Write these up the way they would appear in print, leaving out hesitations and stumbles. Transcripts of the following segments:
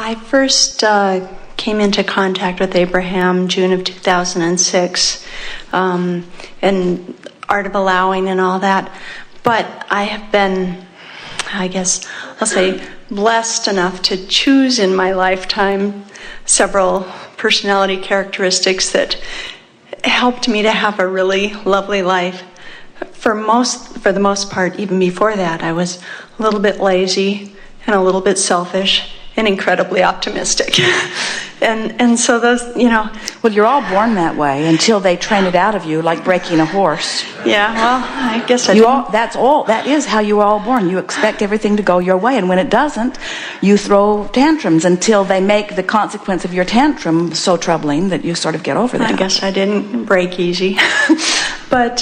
I first came into contact with Abraham June of 2006, and Art of Allowing and all that. But I have been, I guess I'll say, blessed enough to choose in my lifetime several personality characteristics that helped me to have a really lovely life. For the most part, even before that, I was a little bit lazy and a little bit selfish and incredibly optimistic. and so those, Well, you're all born that way until they train it out of you, like breaking a horse. Yeah, well, I guess that is how you are all born. You expect everything to go your way, and when it doesn't, you throw tantrums until they make the consequence of your tantrum so troubling that you sort of get over that. I guess I didn't break easy. But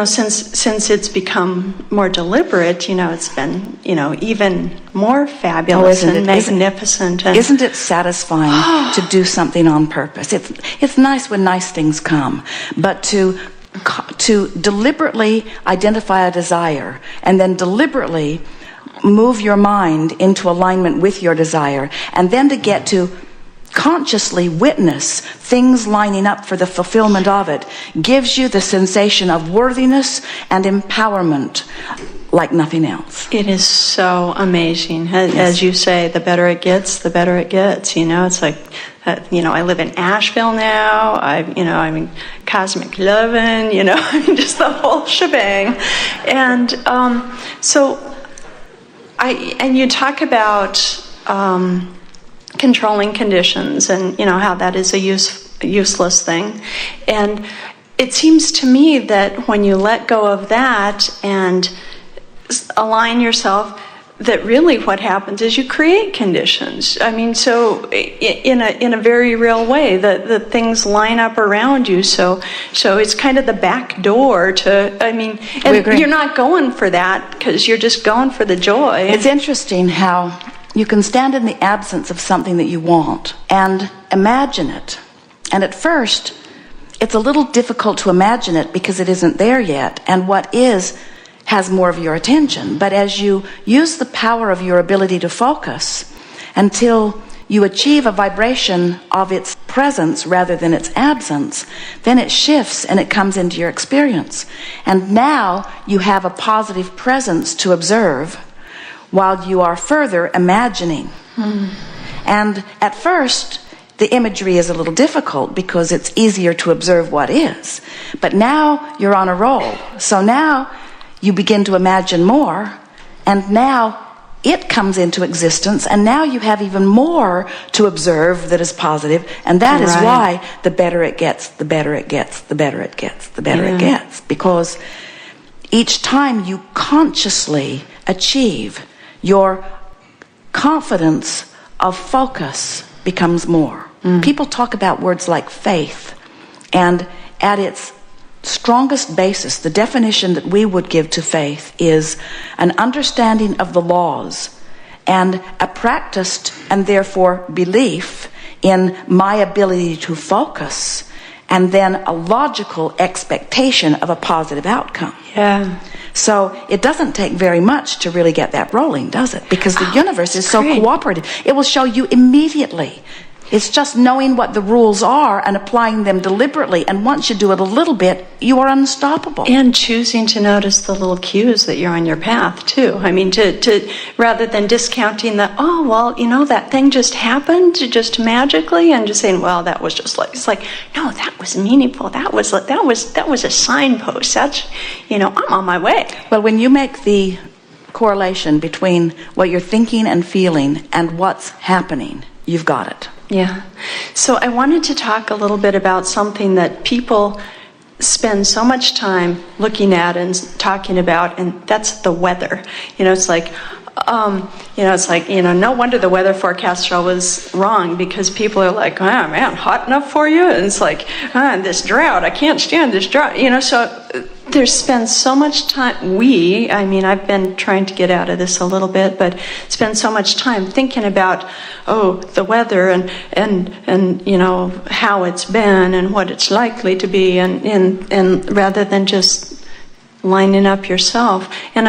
since it's become more deliberate, it's been, even more fabulous and magnificent. Isn't it satisfying to do something on purpose? It's nice when nice things come, but to deliberately identify a desire and then deliberately move your mind into alignment with your desire, and then to get to consciously witness things lining up for the fulfillment of it, gives you the sensation of worthiness and empowerment like nothing else. It is so amazing. As you say, the better it gets, the better it gets. It's like, I live in Asheville now. I'm in cosmic loving, just the whole shebang. And and you talk about controlling conditions and how that is a useless thing, and it seems to me that when you let go of that and align yourself, that really what happens is you create conditions. So in a very real way, that things line up around you. So it's kind of the back door to. And you're not going for that because you're just going for the joy. It's interesting how you can stand in the absence of something that you want and imagine it. And at first, it's a little difficult to imagine it because it isn't there yet. And what is has more of your attention. But as you use the power of your ability to focus until you achieve a vibration of its presence rather than its absence, then it shifts and it comes into your experience. And now you have a positive presence to observe while you are further imagining. And at first, the imagery is a little difficult because it's easier to observe what is. But now you're on a roll. So now you begin to imagine more, and now it comes into existence, and now you have even more to observe that is positive, and that is why the better it gets, the better it gets, the better it gets, the better it gets. Because each time you consciously achieve, your confidence of focus becomes more. People talk about words like faith, and at its strongest basis, the definition that we would give to faith is an understanding of the laws and a practiced and therefore belief in my ability to focus, and then a logical expectation of a positive outcome. Yeah. So it doesn't take very much to really get that rolling, does it? Because the universe is so cooperative. It will show you immediately. It's just knowing what the rules are and applying them deliberately. And once you do it a little bit, you are unstoppable. And choosing to notice the little cues that you're on your path, too. To rather than discounting that thing just happened just magically, and just saying, well, that was just like, it's like, no, that was meaningful. That was a signpost. That's, I'm on my way. Well, when you make the correlation between what you're thinking and feeling and what's happening, you've got it. Yeah. So I wanted to talk a little bit about something that people spend so much time looking at and talking about, and that's the weather. It's like, no wonder the weather forecaster was wrong, because people are like, oh man, hot enough for you? And it's like, this drought, I can't stand this drought. So there's spent so much time, I've been trying to get out of this a little bit, but spend so much time thinking about, the weather and how it's been and what it's likely to be, and rather than just lining up yourself. And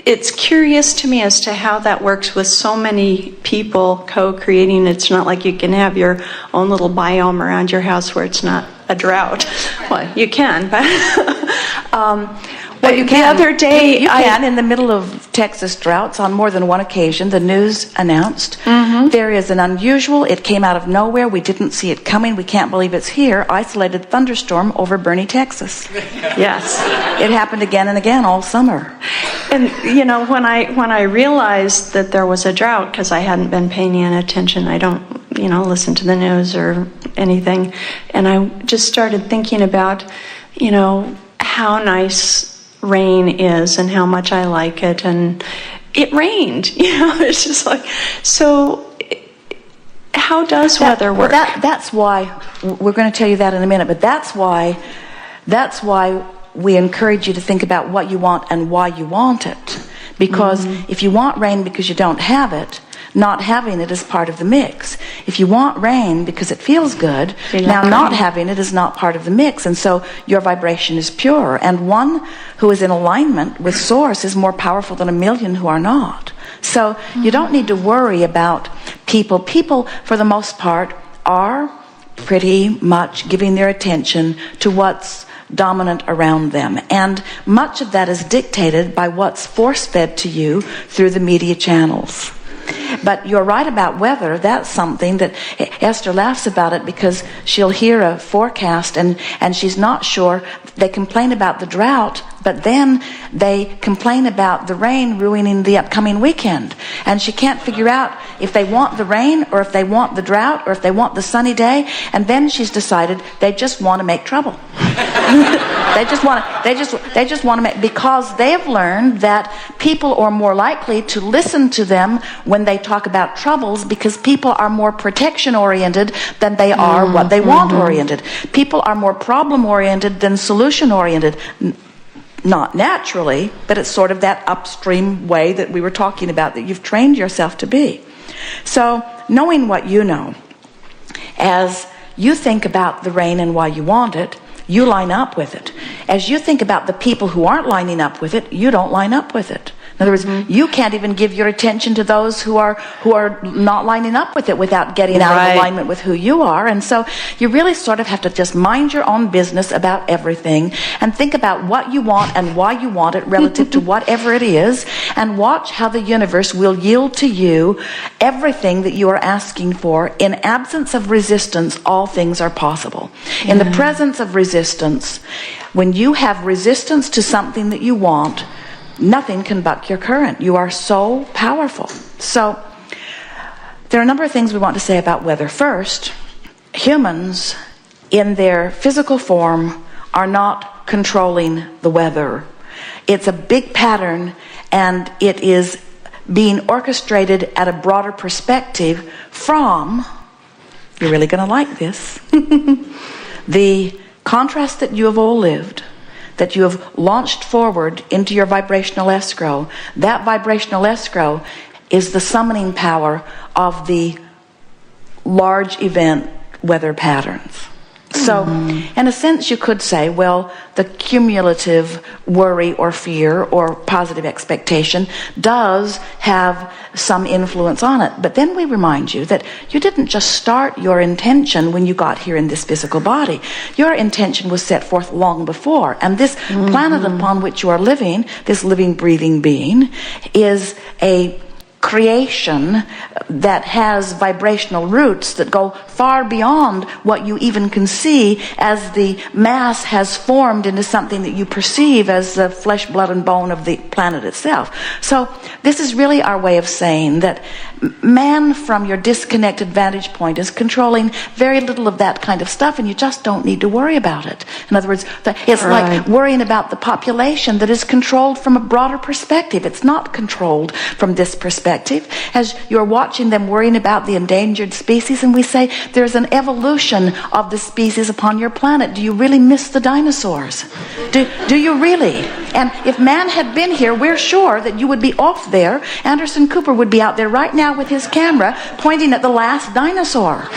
it's curious to me as to how that works with so many people co-creating. It's not like you can have your own little biome around your house where it's not a drought. Well, you can, but well, you can. The other day, you can. In the middle of Texas droughts, on more than one occasion, the news announced there is an unusual, it came out of nowhere, we didn't see it coming, we can't believe it's here, isolated thunderstorm over Boerne, Texas. Yes. It happened again and again all summer. And, you know, when I realized that there was a drought, because I hadn't been paying any attention, I don't, you know, listen to the news or anything, and I just started thinking about, you know, how nice rain is and how much I like it, and it rained, you know. It's just like, so how does weather work? Well, that's why we're going to tell you that in a minute, but that's why we encourage you to think about what you want and why you want it, because if you want rain because you don't have it, not having it is part of the mix. If you want rain because it feels good, now not having it is not part of the mix, and so your vibration is pure. And one who is in alignment with Source is more powerful than a million who are not. So you don't need to worry about people. People, for the most part, are pretty much giving their attention to what's dominant around them. And much of that is dictated by what's force-fed to you through the media channels. But you're right about weather. That's something that Esther laughs about it, because she'll hear a forecast and she's not sure. They complain about the drought, but then they complain about the rain ruining the upcoming weekend. And she can't figure out if they want the rain or if they want the drought or if they want the sunny day. And then she's decided they just want to make trouble. They just want to make, because they've learned that people are more likely to listen to them when they talk about troubles, because people are more protection oriented than they are what they want oriented. People are more problem oriented than solution oriented. Not naturally, but it's sort of that upstream way that we were talking about that you've trained yourself to be. So knowing what you know, as you think about the rain and why you want it, you line up with it. As you think about the people who aren't lining up with it, you don't line up with it. In other words, you can't even give your attention to those who are not lining up with it without getting out of alignment with who you are. And so you really sort of have to just mind your own business about everything and think about what you want and why you want it relative to whatever it is, and watch how the universe will yield to you everything that you are asking for. In absence of resistance, all things are possible. In the presence of resistance, when you have resistance to something that you want, nothing can buck your current. You are so powerful. So there are a number of things we want to say about weather. First, humans in their physical form are not controlling the weather. It's a big pattern, and it is being orchestrated at a broader perspective from, you're really going to like this, the contrast that you have all lived, that you have launched forward into your vibrational escrow. That vibrational escrow is the summoning power of the large event weather patterns. So, in a sense, you could say, well, the cumulative worry or fear or positive expectation does have some influence on it. But then we remind you that you didn't just start your intention when you got here in this physical body. Your intention was set forth long before. And this planet upon which you are living, this living, breathing being, is a creation that has vibrational roots that go far beyond what you even can see, as the mass has formed into something that you perceive as the flesh, blood, and bone of the planet itself. So this is really our way of saying that man, from your disconnected vantage point, is controlling very little of that kind of stuff, and you just don't need to worry about it. In other words, it's like worrying about the population that is controlled from a broader perspective. It's not controlled from this perspective. As you're watching them worrying about the endangered species, and we say there's an evolution of the species upon your planet. Do you really miss the dinosaurs? Do you really? And if man had been here, we're sure that you would be off there. Anderson Cooper would be out there right now with his camera pointing at the last dinosaur.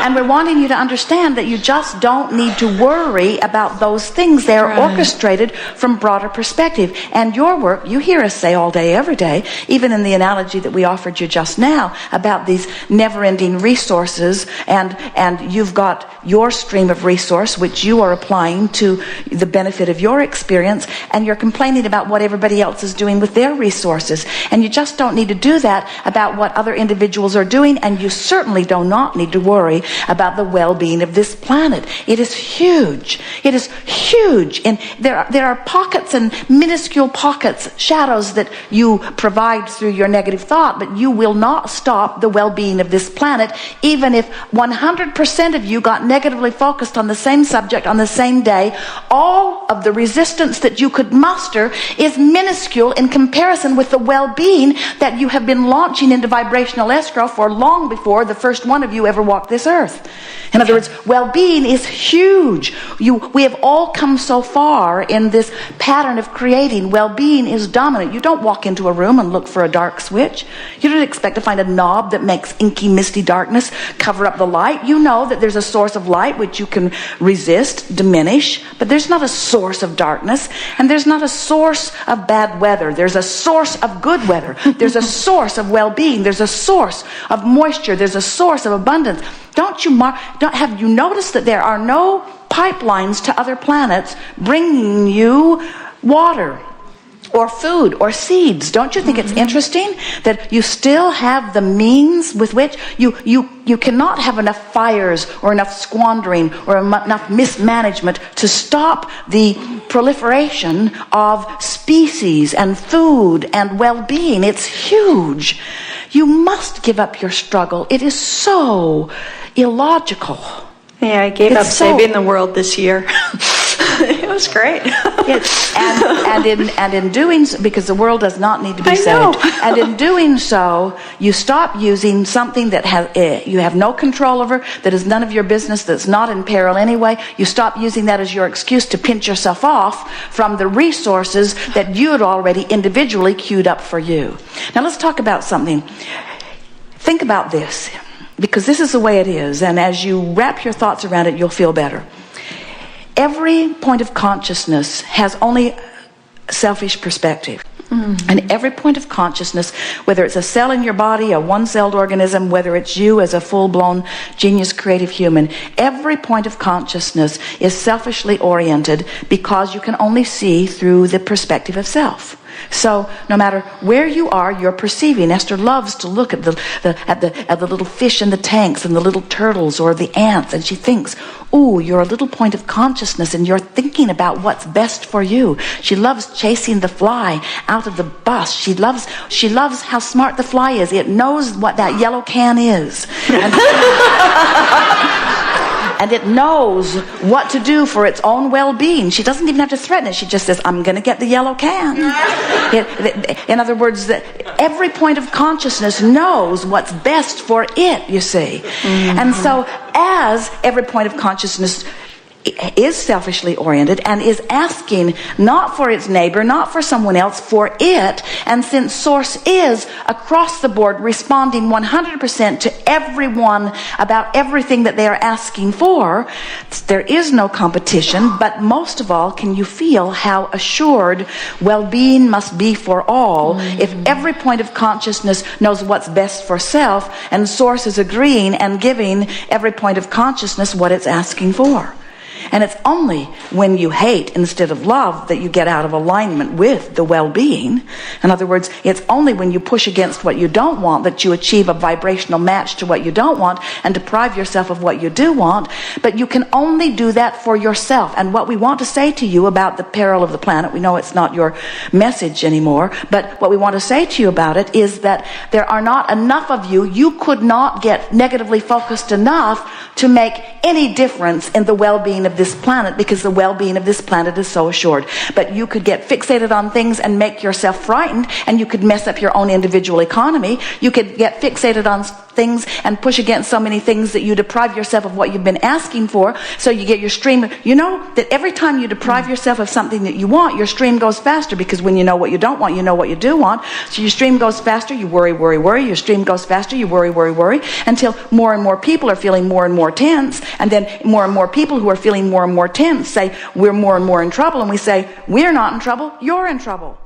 And we're wanting you to understand that you just don't need to worry about those things. They're orchestrated from broader perspective. And your work, you hear us say all day, every day, even in the analogy that we offered you just now about these never-ending resources, and you've got your stream of resource which you are applying to the benefit of your experience, and you're complaining about what everybody else is doing with their resources. And you just don't need to do that about what other individuals are doing, and you certainly do not need to worry about the well-being of this planet. It is huge. It is huge. And there are pockets and minuscule pockets, shadows that you provide through your negative thought, but you will not stop the well-being of this planet, even if 100% of you got negatively focused on the same subject on the same day. All of the resistance that you could muster is minuscule in comparison with the well-being that you have been launching into vibrational escrow for long before the first one of you ever walked this earth. In other words, well-being is huge. We have all come so far in this pattern of creating. Well-being is dominant. You don't walk into a room and look for a dark switch. You don't expect to find a knob that makes inky, misty darkness cover up the light. You know that there's a source of light which you can resist, diminish, but there's not a source of darkness, and there's not a source of bad weather. There's a source of good weather. There's a source of well-being. There's a source of moisture. There's a source of abundance. Have you noticed that there are no pipelines to other planets bringing you water or food or seeds? Don't you think it's interesting that you still have the means with which you cannot have enough fires or enough squandering or enough mismanagement to stop the proliferation of species and food and well-being? It's huge. You must give up your struggle. It is so illogical. Yeah, I gave up saving the world this year. It was great. And in doing so, because the world does not need to be saved, and in doing so, you stop using something that you have no control over, that is none of your business, that's not in peril anyway. You stop using that as your excuse to pinch yourself off from the resources that you had already individually queued up for you. Now let's talk about something. Think about this, because this is the way it is, and as you wrap your thoughts around it, you'll feel better. Every point of consciousness has only selfish perspective. And every point of consciousness, whether it's a cell in your body, a one-celled organism, whether it's you as a full-blown genius creative human, every point of consciousness is selfishly oriented because you can only see through the perspective of self. So no matter where you are, you're perceiving. Esther loves to look at the little fish in the tanks and the little turtles or the ants, and she thinks, ooh, you're a little point of consciousness and you're thinking about what's best for you. She loves chasing the fly out of the bus. She loves how smart the fly is. It knows what that yellow can is. And it knows what to do for its own well-being. She doesn't even have to threaten it. She just says, I'm going to get the yellow can. In other words, every point of consciousness knows what's best for it, you see. And so as every point of consciousness is selfishly oriented and is asking not for its neighbor, not for someone else, for it, and since Source is across the board responding 100% to everyone about everything that they are asking for, there is no competition. But most of all, can you feel how assured well-being must be for all if every point of consciousness knows what's best for self, and Source is agreeing and giving every point of consciousness what it's asking for. And it's only when you hate instead of love that you get out of alignment with the well-being. In other words, it's only when you push against what you don't want that you achieve a vibrational match to what you don't want and deprive yourself of what you do want. But you can only do that for yourself. And what we want to say to you about the peril of the planet, we know it's not your message anymore, but what we want to say to you about it is that there are not enough of you. You could not get negatively focused enough to make any difference in the well-being of this planet because the well-being of this planet is so assured. But you could get fixated on things and make yourself frightened, and you could mess up your own individual economy. You could get fixated on things and push against so many things that you deprive yourself of what you've been asking for, so you get your stream. You know that every time you deprive yourself of something that you want, your stream goes faster, because when you know what you don't want, you know what you do want. So your stream goes faster, you worry, worry, worry. Your stream goes faster, you worry, worry, worry, until more and more people are feeling more and more tense, and then more and more people who are feeling more and more tense say, we're more and more in trouble, and we say, we're not in trouble, you're in trouble.